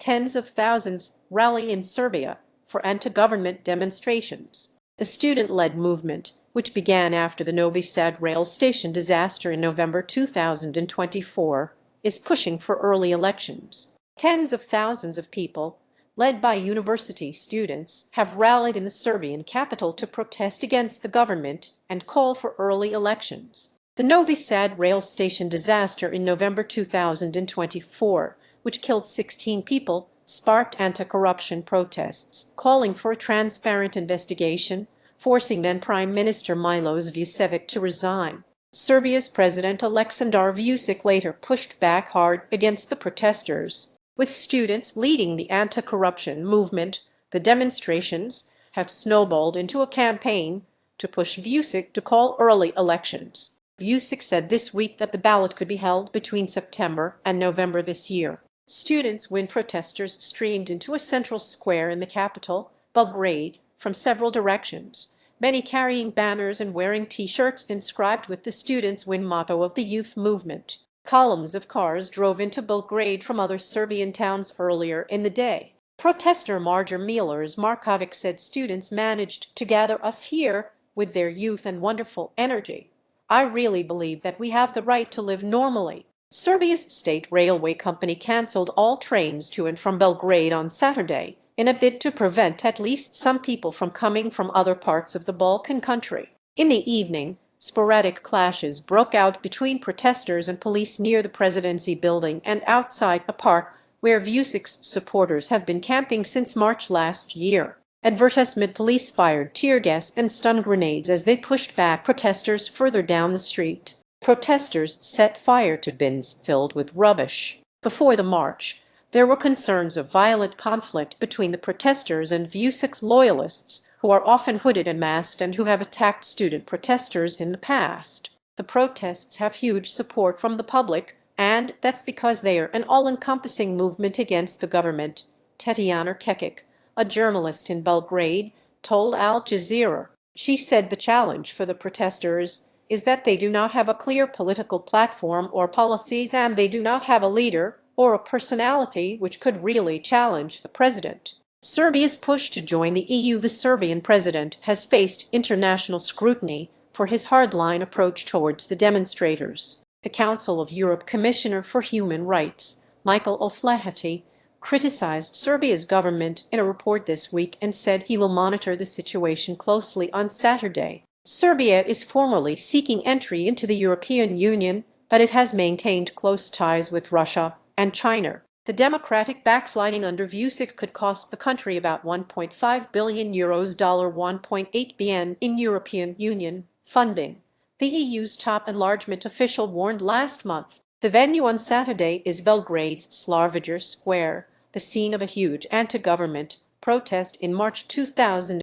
Tens of thousands rally in Serbia for anti-government demonstrations. The student-led movement, which began after the Novi Sad rail station disaster in November 2024, is pushing for early elections. Tens of thousands of people, led by university students, have rallied in the Serbian capital to protest against the government and call for early elections. The Novi Sad rail station disaster in November 2024, which killed 16 people, sparked anti-corruption protests, calling for a transparent investigation, forcing then Prime Minister Milos Vucevic to resign. Serbia's President Aleksandar Vucic later pushed back hard against the protesters. With students leading the anti-corruption movement, the demonstrations have snowballed into a campaign to push Vucic to call early elections. Vucic said this week that the ballot could be held between September and November this year. Students when protesters streamed into a central square in the capital, Belgrade, from several directions, many carrying banners and wearing T-shirts inscribed with the Students Win motto of the youth movement. Columns of cars drove into Belgrade from other Serbian towns earlier in the day. Protester Minister Milos Vucevic said students managed to gather us here with their youth and wonderful energy. I really believe that we have the right to live normally. Serbia's state railway company cancelled all trains to and from Belgrade on Saturday in a bid to prevent at least some people from coming from other parts of the Balkan country. In the evening, sporadic clashes broke out between protesters and police near the presidency building and outside a park where Vucic's supporters have been camping since March last year. Advertisement police fired tear gas and stun grenades as they pushed back protesters further down the street. Protesters set fire to bins filled with rubbish. Before the march, there were concerns of violent conflict between the protesters and Vucic's loyalists, who are often hooded and masked and who have attacked student protesters in the past. The protests have huge support from the public, and that's because they are an all-encompassing movement against the government, Tetiana Kekic, a journalist in Belgrade, told Al Jazeera. She said the challenge for the protesters is that they do not have a clear political platform or policies, and they do not have a leader or a personality which could really challenge the president. Serbia's push to join the EU. The Serbian president has faced international scrutiny for his hardline approach towards the demonstrators. The Council of Europe Commissioner for Human Rights, Michael O'Flaherty, criticized Serbia's government in a report this week and said he will monitor the situation closely on Saturday. Serbia is formally seeking entry into the European Union, but it has maintained close ties with Russia and China. The democratic backsliding under Vucic could cost the country about €1.5 billion, $1.8 billion in European Union funding. The EU's top enlargement official warned last month. The venue on Saturday is Belgrade's Slavoljub Square, the scene of a huge anti-government protest in March 2000.